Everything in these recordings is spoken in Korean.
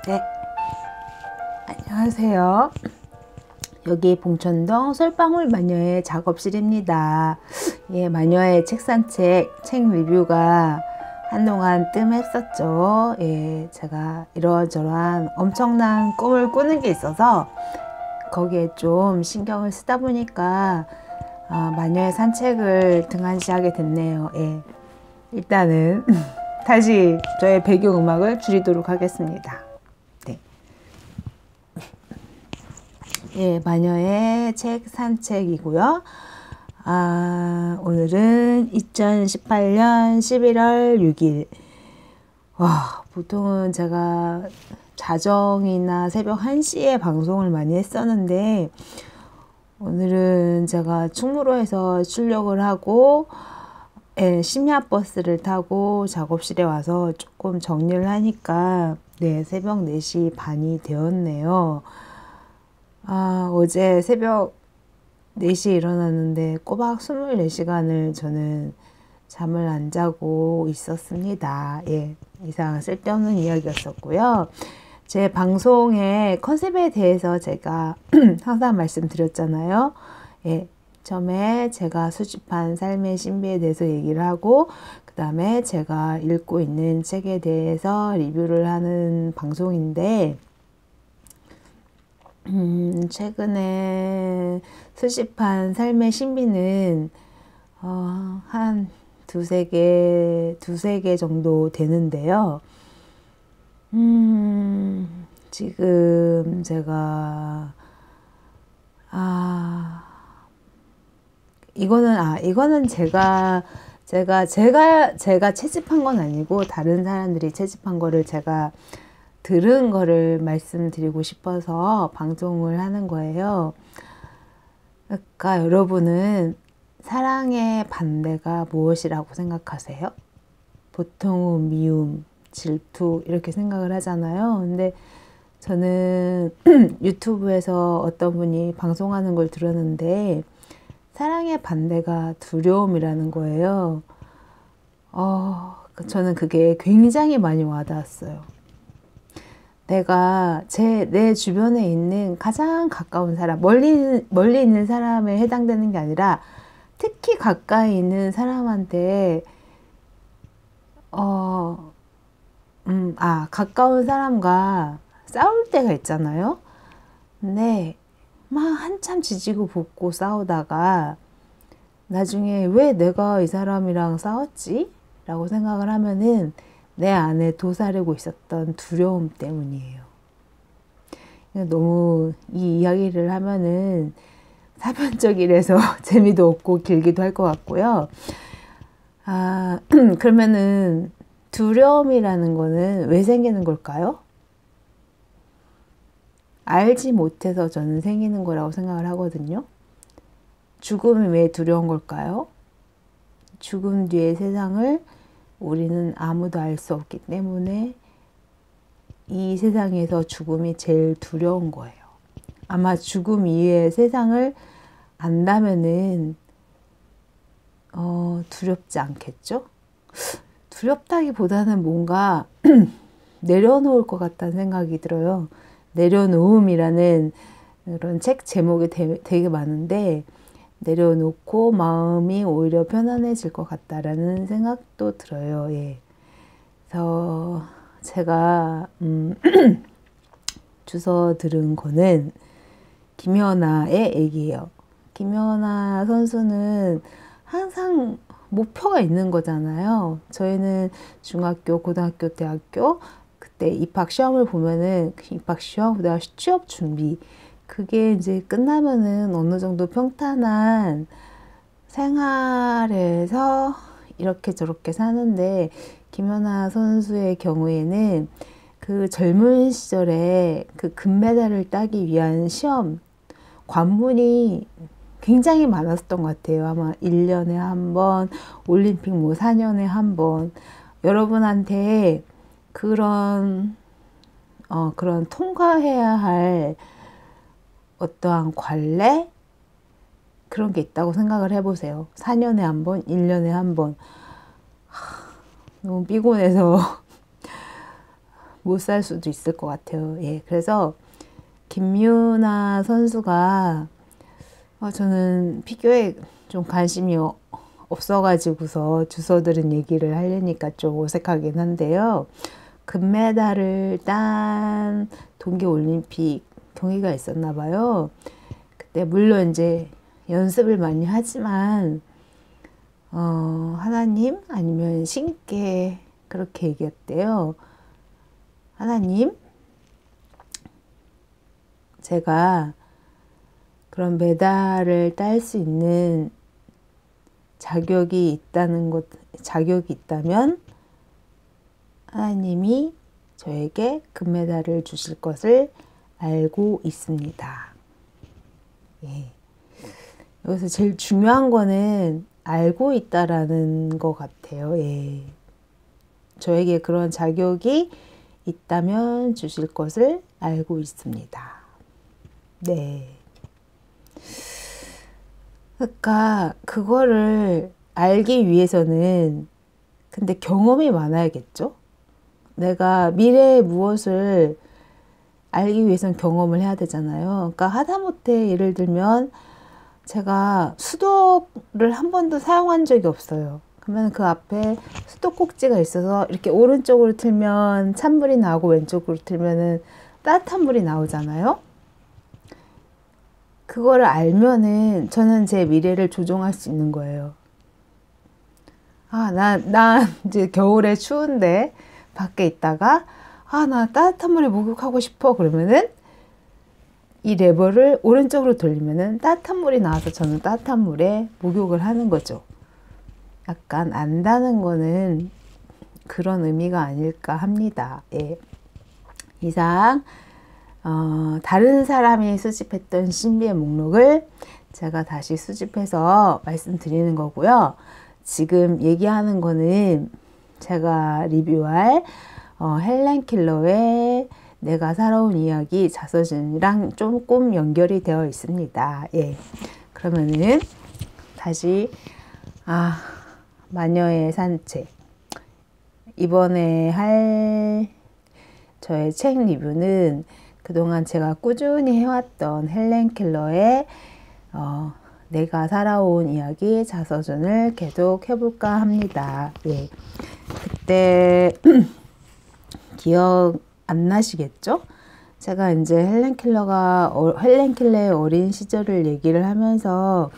네, 안녕하세요. 여기 봉천동 솔방울 마녀의 작업실입니다. 예, 마녀의 책 산책, 책 리뷰가 한동안 뜸했었죠. 예, 제가 이러저러한 엄청난 꿈을 꾸는 게 있어서 거기에 좀 신경을 쓰다 보니까 마녀의 산책을 등한시하게 됐네요. 예, 일단은 다시 저의 배경음악을 줄이도록 하겠습니다. 네. 예, 마녀의 책 산책이고요. 오늘은 2018년 11월 6일. 와, 보통은 제가 자정이나 새벽 1시에 방송을 많이 했었는데, 오늘은 제가 충무로에서 출력을 하고, 예, 심야버스를 타고 작업실에 와서 조금 정리를 하니까, 네, 새벽 4시 반이 되었네요. 어제 새벽 4시에 일어났는데 꼬박 24시간을 저는 잠을 안 자고 있었습니다. 예, 이상 쓸데없는 이야기였었고요. 제 방송의 컨셉에 대해서 제가 항상 말씀드렸잖아요. 예, 처음에 제가 수집한 삶의 신비에 대해서 얘기를 하고, 그 다음에 제가 읽고 있는 책에 대해서 리뷰를 하는 방송인데, 최근에 수집한 삶의 신비는 한 두세 개 정도 되는데요. 지금 제가 이거는 제가 채집한 건 아니고 다른 사람들이 채집한 거를 제가 들은 거를 말씀드리고 싶어서 방송을 하는 거예요. 그러니까 여러분은 사랑의 반대가 무엇이라고 생각하세요? 보통은 미움, 질투 이렇게 생각을 하잖아요. 근데 저는 유튜브에서 어떤 분이 방송하는 걸 들었는데 사랑의 반대가 두려움이라는 거예요. 저는 그게 굉장히 많이 와닿았어요. 내가 내 주변에 있는 가장 가까운 사람, 멀리 있는 사람에 해당되는 게 아니라 특히 가까이 있는 사람한테, 가까운 사람과 싸울 때가 있잖아요. 근데 막 한참 지지고 볶고 싸우다가 나중에 왜 내가 이 사람이랑 싸웠지? 라고 생각을 하면은 내 안에 도사리고 있었던 두려움 때문이에요. 너무 이 이야기를 하면은 사변적이라서 재미도 없고 길기도 할 것 같고요. 그러면은 두려움이라는 거는 왜 생기는 걸까요? 알지 못해서 저는 생기는 거라고 생각을 하거든요. 죽음이 왜 두려운 걸까요? 죽음 뒤의 세상을 우리는 아무도 알 수 없기 때문에 이 세상에서 죽음이 제일 두려운 거예요. 아마 죽음 이후의 세상을 안다면은 두렵지 않겠죠? 두렵다기보다는 뭔가 내려놓을 것 같다는 생각이 들어요. 내려놓음이라는 그런 책 제목이 되게 많은데 내려놓고 마음이 오히려 편안해질 것 같다라는 생각도 들어요. 예. 그래서 제가 주워 들은 거는 김연아의 얘기예요. 김연아 선수는 항상 목표가 있는 거잖아요. 저희는 중학교, 고등학교, 대학교 그때 입학 시험을 보면은 입학 시험, 그다음 취업 준비 그게 이제 끝나면은 어느 정도 평탄한 생활에서 이렇게 저렇게 사는데 김연아 선수의 경우에는 그 젊은 시절에 그 금메달을 따기 위한 시험 관문이 굉장히 많았었던 것 같아요. 아마 1년에 한 번, 올림픽 뭐 4년에 한 번. 여러분한테 그런 통과해야 할 어떠한 관례? 그런 게 있다고 생각을 해보세요. 4년에 한 번, 1년에 한 번. 너무 피곤해서 못 살 수도 있을 것 같아요. 예, 그래서 김유나 선수가 저는 피겨에 좀 관심이 없어가지고서 주워들은 얘기를 하려니까 좀 어색하긴 한데요. 금메달을 딴 동계올림픽 경기가 있었나 봐요. 그때 물론 이제 연습을 많이 하지만 하나님 아니면 신께 그렇게 얘기했대요. 하나님, 제가 그런 메달을 딸 수 있는 자격이 있다면 하나님이 저에게 금메달을 주실 것을 알고 있습니다. 예. 여기서 제일 중요한 거는 알고 있다라는 것 같아요. 예. 저에게 그런 자격이 있다면 주실 것을 알고 있습니다. 네. 그러니까 그거를 알기 위해서는 근데 경험이 많아야겠죠? 내가 미래의 무엇을 알기 위해서는 경험을 해야 되잖아요. 그러니까 하다못해 예를 들면 제가 수도를 한 번도 사용한 적이 없어요. 그러면 그 앞에 수도꼭지가 있어서 이렇게 오른쪽으로 틀면 찬물이 나오고 왼쪽으로 틀면은 따뜻한 물이 나오잖아요. 그거를 알면은 저는 제 미래를 조종할 수 있는 거예요. 나 이제 겨울에 추운데 밖에 있다가 나 따뜻한 물에 목욕하고 싶어 그러면은 이 레버를 오른쪽으로 돌리면은 따뜻한 물이 나와서 저는 따뜻한 물에 목욕을 하는 거죠. 약간 안다는 거는 그런 의미가 아닐까 합니다. 예. 이상 다른 사람이 수집했던 신비의 목록을 제가 다시 수집해서 말씀드리는 거고요. 지금 얘기하는 거는 제가 리뷰할 헬렌 켈러의 내가 살아온 이야기 자서전이랑 조금 연결이 되어 있습니다. 예. 그러면은 다시 마녀의 산책. 이번에 할 저의 책 리뷰는 그동안 제가 꾸준히 해왔던 헬렌 켈러의 내가 살아온 이야기 자서전을 계속 해볼까 합니다. 예. 그때 기억 안 나시겠죠? 제가 이제 헬렌 켈러의 어린 시절을 얘기를 하면서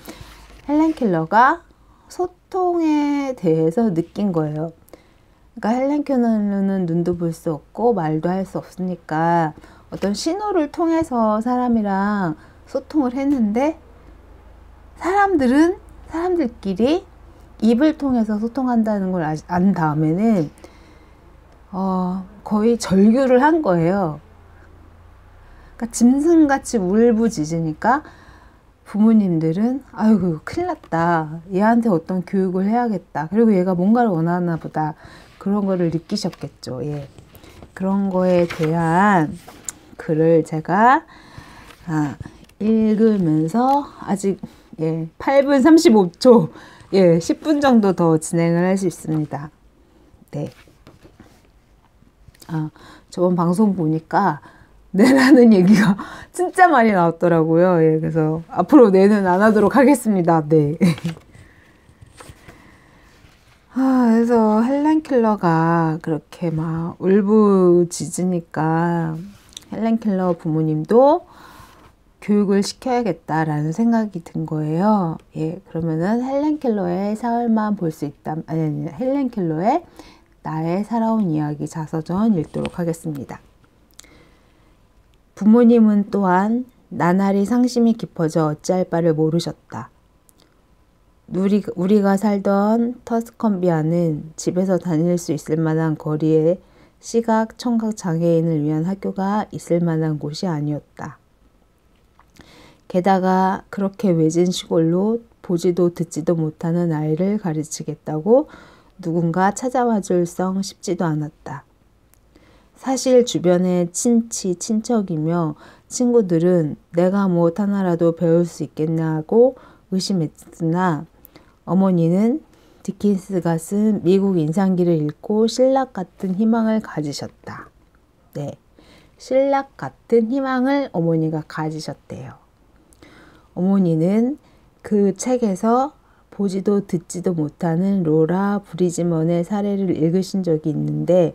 헬렌 켈러가 소통에 대해서 느낀 거예요. 그러니까 헬렌 켈러는 눈도 볼 수 없고 말도 할 수 없으니까 어떤 신호를 통해서 사람이랑 소통을 했는데 사람들끼리 입을 통해서 소통한다는 걸 안 다음에는 거의 절규를 한 거예요. 그러니까 짐승같이 울부짖으니까 부모님들은 아이고 큰일 났다. 얘한테 어떤 교육을 해야겠다. 그리고 얘가 뭔가를 원하나 보다. 그런 거를 느끼셨겠죠. 예. 그런 거에 대한 글을 제가 읽으면서 아직 8분 35초 10분 정도 더 진행을 할 수 있습니다. 네. 저번 방송 보니까 내라는 얘기가 진짜 많이 나왔더라고요. 예, 그래서 앞으로 내는 안 하도록 하겠습니다. 네. 그래서 헬렌 켈러가 그렇게 막 울부짖으니까 헬렌 켈러 부모님도 교육을 시켜야겠다라는 생각이 든 거예요. 예, 그러면은 헬렌 켈러의 사흘만 볼 수 있다. 아니, 헬렌 켈러의 나의 살아온 이야기 자서전 읽도록 하겠습니다. 부모님은 또한 나날이 상심이 깊어져 어찌할 바를 모르셨다. 우리가 살던 터스컨비아는 집에서 다닐 수 있을 만한 거리에 시각, 청각 장애인을 위한 학교가 있을 만한 곳이 아니었다. 게다가 그렇게 외진 시골로 보지도 듣지도 못하는 아이를 가르치겠다고 누군가 찾아와 줄 성 싶지도 않았다. 사실 주변의 친척이며 친구들은 내가 무엇 하나라도 배울 수 있겠냐고 의심했으나 어머니는 디킨스가 쓴 미국 인상기를 읽고 신락 같은 희망을 가지셨다. 네, 신락 같은 희망을 어머니가 가지셨대요. 어머니는 그 책에서 보지도 듣지도 못하는 로라 브리즈먼의 사례를 읽으신 적이 있는데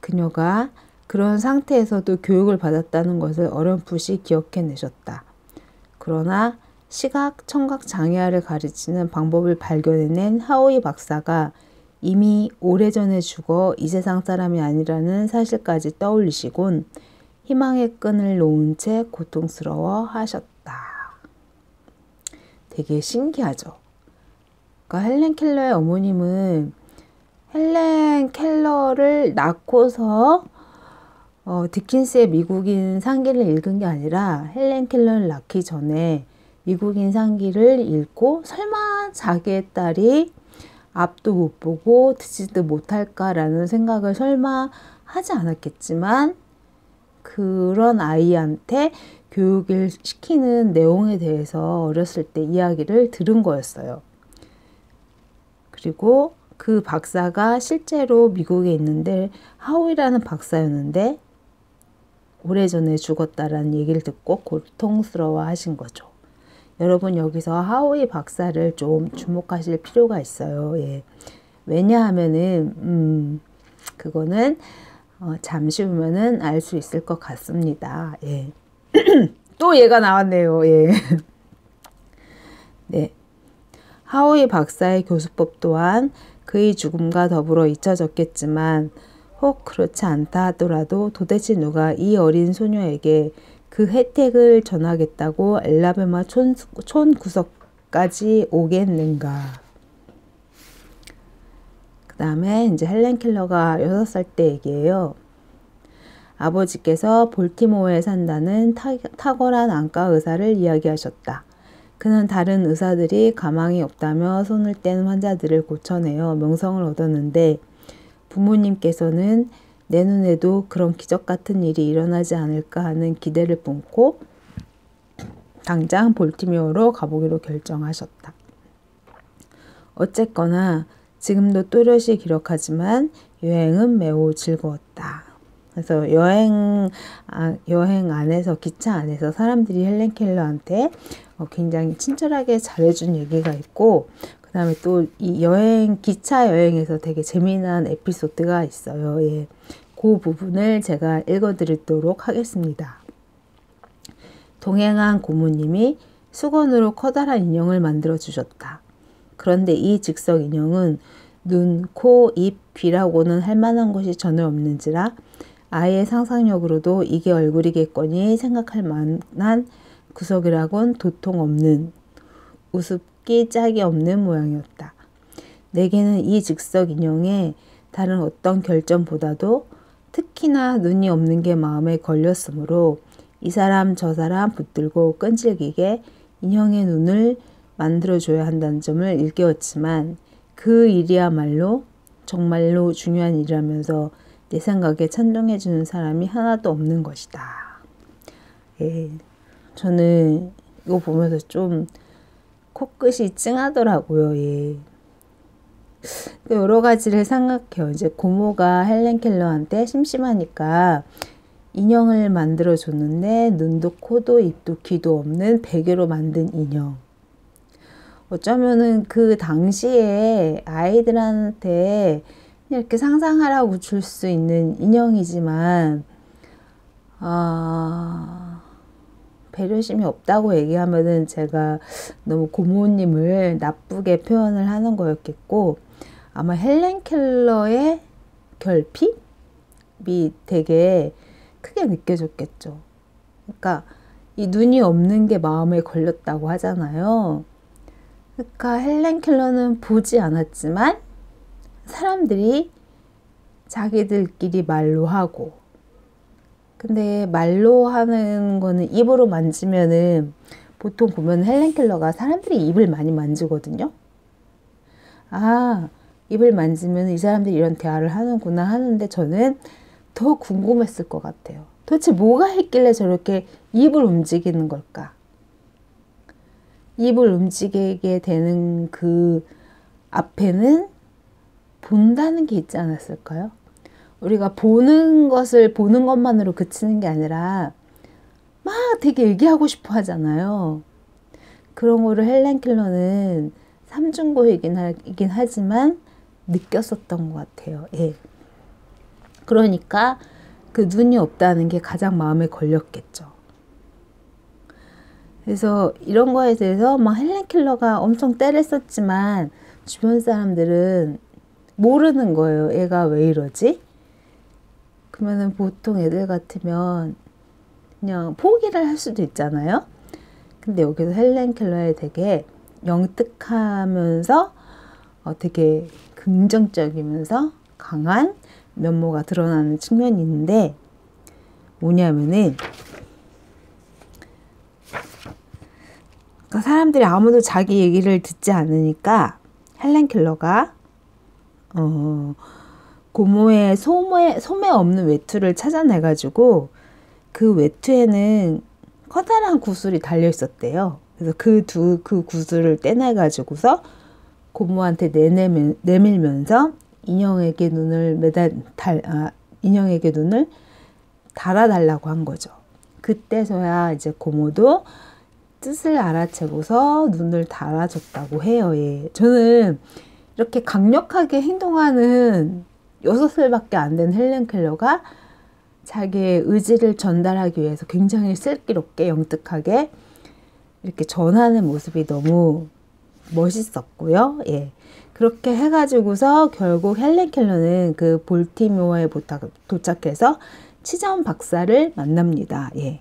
그녀가 그런 상태에서도 교육을 받았다는 것을 어렴풋이 기억해내셨다. 그러나 시각, 청각 장애아를 가르치는 방법을 발견해낸 하오이 박사가 이미 오래전에 죽어 이 세상 사람이 아니라는 사실까지 떠올리시곤 희망의 끈을 놓은 채 고통스러워 하셨다. 되게 신기하죠. 그러니까 헬렌 켈러의 어머님은 헬렌 켈러를 낳고서 디킨스의 미국인 상기를 읽은 게 아니라 헬렌 켈러를 낳기 전에 미국인 상기를 읽고 설마 자기의 딸이 앞도 못 보고 듣지도 못할까라는 생각을 설마 하지 않았겠지만 그런 아이한테 교육을 시키는 내용에 대해서 어렸을 때 이야기를 들은 거였어요. 그리고 그 박사가 실제로 미국에 있는데 하오이라는 박사였는데 오래전에 죽었다라는 얘기를 듣고 고통스러워 하신 거죠. 여러분 여기서 하오이 박사를 좀 주목하실 필요가 있어요. 예. 왜냐하면은 그거는 잠시 후면은 알 수 있을 것 같습니다. 예. 또 얘가 나왔네요. 예. 네. 하오이 박사의 교수법 또한 그의 죽음과 더불어 잊혀졌겠지만 혹 그렇지 않다 하더라도 도대체 누가 이 어린 소녀에게 그 혜택을 전하겠다고 알라바마 촌 구석까지 오겠는가. 그 다음에 이제 헬렌 켈러가 6살 때 얘기예요. 아버지께서 볼티모어에 산다는 탁월한 안과 의사를 이야기하셨다. 그는 다른 의사들이 가망이 없다며 손을 뗀 환자들을 고쳐내어 명성을 얻었는데 부모님께서는 내 눈에도 그런 기적 같은 일이 일어나지 않을까 하는 기대를 품고 당장 볼티모어로 가보기로 결정하셨다. 어쨌거나 지금도 또렷이 기록하지만 여행은 매우 즐거웠다. 그래서 여행 안에서 기차 안에서 사람들이 헬렌 켈러한테 굉장히 친절하게 잘해준 얘기가 있고 그 다음에 또 이 기차 여행에서 되게 재미난 에피소드가 있어요. 예. 그 부분을 제가 읽어드리도록 하겠습니다. 동행한 고모님이 수건으로 커다란 인형을 만들어 주셨다. 그런데 이 즉석 인형은 눈, 코, 입, 귀라고는 할 만한 것이 전혀 없는지라 아이의 상상력으로도 이게 얼굴이겠거니 생각할 만한 구석이라곤 도통 없는 우습기 짝이 없는 모양이었다. 내게는 이 즉석 인형에 다른 어떤 결점보다도 특히나 눈이 없는 게 마음에 걸렸으므로 이 사람 저 사람 붙들고 끈질기게 인형의 눈을 만들어줘야 한다는 점을 일깨웠지만 그 일이야말로 정말로 중요한 일이라면서 내 생각에 찬동해주는 사람이 하나도 없는 것이다. 예, 저는 이거 보면서 좀 코끝이 찡하더라고요. 예. 여러 가지를 생각해요. 이제 고모가 헬렌 켈러한테 심심하니까 인형을 만들어 줬는데 눈도 코도 입도 귀도 없는 베개로 만든 인형. 어쩌면은 그 당시에 아이들한테 이렇게 상상하라고 줄 수 있는 인형이지만 배려심이 없다고 얘기하면은 제가 너무 고모님을 나쁘게 표현을 하는 거였겠고 아마 헬렌 켈러의 결핍이 되게 크게 느껴졌겠죠. 그러니까 이 눈이 없는 게 마음에 걸렸다고 하잖아요. 그러니까 헬렌 켈러는 보지 않았지만 사람들이 자기들끼리 말로 하고 근데 말로 하는 거는 입으로 만지면은 보통 보면 헬렌 켈러가 사람들이 입을 많이 만지거든요. 입을 만지면 이 사람들이 이런 대화를 하는구나 하는데 저는 더 궁금했을 것 같아요. 도대체 뭐가 했길래 저렇게 입을 움직이는 걸까? 입을 움직이게 되는 그 앞에는 본다는 게 있지 않았을까요? 우리가 보는 것만으로 그치는 게 아니라 막 되게 얘기하고 싶어 하잖아요. 그런 거를 헬렌 켈러는 삼중고이긴 하지만 느꼈었던 것 같아요. 예. 그러니까 그 눈이 없다는 게 가장 마음에 걸렸겠죠. 그래서 이런 거에 대해서 막 헬렌 켈러가 엄청 떼를 썼지만 주변 사람들은 모르는 거예요. 얘가 왜 이러지? 그러면은 보통 애들 같으면 그냥 포기를 할 수도 있잖아요. 근데 여기서 헬렌 켈러에 되게 영특하면서 되게 긍정적이면서 강한 면모가 드러나는 측면이 있는데 뭐냐면은 그러니까 사람들이 아무도 자기 얘기를 듣지 않으니까 헬렌 켈러가 고모의 소매 없는 외투를 찾아내가지고 그 외투에는 커다란 구슬이 달려 있었대요. 그래서 그 구슬을 떼내가지고서 고모한테 내밀면서 인형에게 눈을 달아달라고 한 거죠. 그때서야 이제 고모도 뜻을 알아채고서 눈을 달아줬다고 해요. 예. 저는 이렇게 강력하게 행동하는 6살밖에 안 된 헬렌 켈러가 자기의 의지를 전달하기 위해서 굉장히 슬기롭게 영특하게 이렇게 전하는 모습이 너무 멋있었고요. 예. 그렇게 해가지고서 결국 헬렌 켈러는 그 볼티모어에 도착해서 치자원 박사를 만납니다. 예.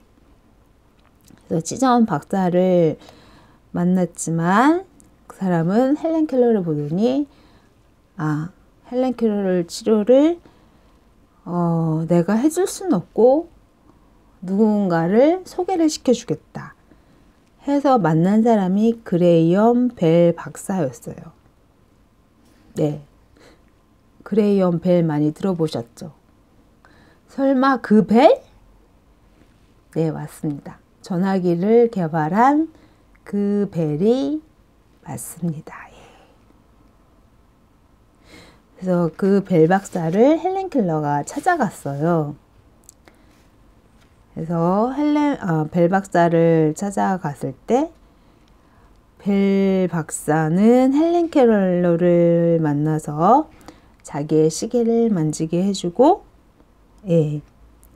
그래서 치자원 박사를 만났지만 그 사람은 헬렌 켈러를 보더니 헬렌 켈러를 치료를 내가 해줄 수는 없고 누군가를 소개를 시켜주겠다 해서 만난 사람이 그레이엄 벨 박사였어요. 네, 그레이엄 벨 많이 들어보셨죠? 설마 그 벨? 네, 맞습니다. 전화기를 개발한 그 벨이 맞습니다. 예. 그래서 그 벨 박사를 헬렌 켈러가 찾아갔어요. 그래서 벨 박사를 찾아갔을 때 벨 박사는 헬렌 켈러를 만나서 자기의 시계를 만지게 해주고, 예,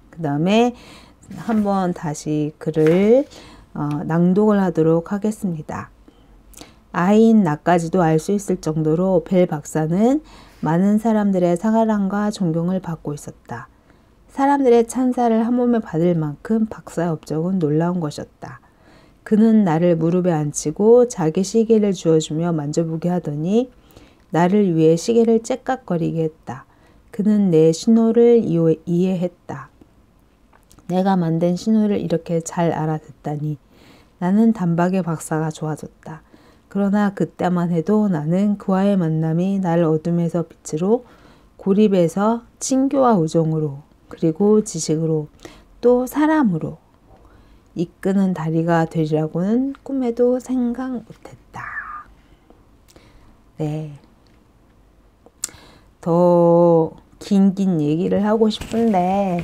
그 다음에 한번 다시 글을 낭독을 하도록 하겠습니다. 아이인 나까지도 알 수 있을 정도로 벨 박사는 많은 사람들의 사랑과 존경을 받고 있었다. 사람들의 찬사를 한 몸에 받을 만큼 박사의 업적은 놀라운 것이었다. 그는 나를 무릎에 앉히고 자기 시계를 주어주며 만져보게 하더니 나를 위해 시계를 째깍거리게 했다. 그는 내 신호를 이해했다. 내가 만든 신호를 이렇게 잘 알아듣다니 나는 단박에 박사가 좋아졌다. 그러나 그때만 해도 나는 그와의 만남이 나를 어둠에서 빛으로, 고립에서 친교와 우정으로, 그리고 지식으로, 또 사람으로 이끄는 다리가 되리라고는 꿈에도 생각 못했다. 네. 더 긴 얘기를 하고 싶은데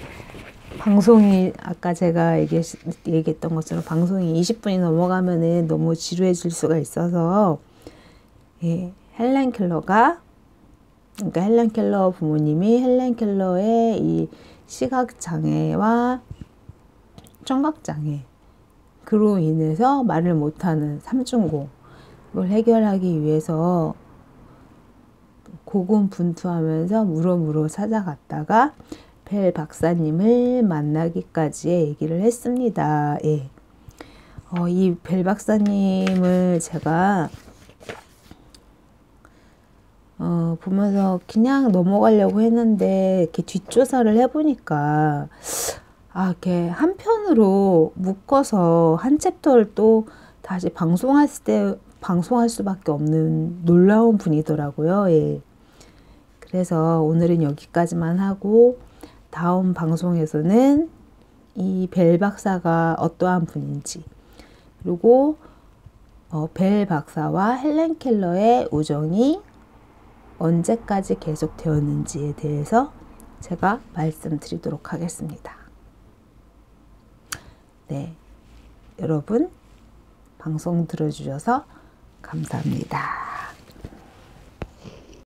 방송이 아까 제가 얘기했던 것처럼 방송이 20분이 넘어가면은 너무 지루해질 수가 있어서 헬렌 켈러가 그러니까 헬렌 켈러 부모님이 헬렌 켈러의 이 시각장애와 청각장애 그로 인해서 말을 못하는 삼중고를 해결하기 위해서 고군분투하면서 물어 찾아갔다가 벨 박사님을 만나기까지의 얘기를 했습니다. 예. 이 벨 박사님을 제가 보면서 그냥 넘어가려고 했는데 이렇게 뒷조사를 해보니까 이렇게 한 편으로 묶어서 한 챕터를 또 다시 방송할 수밖에 없는 놀라운 분이더라고요. 예. 그래서 오늘은 여기까지만 하고 다음 방송에서는 이 벨 박사가 어떠한 분인지 그리고 벨 박사와 헬렌 켈러의 우정이 언제까지 계속되었는지에 대해서 제가 말씀드리도록 하겠습니다. 네, 여러분 방송 들어주셔서 감사합니다.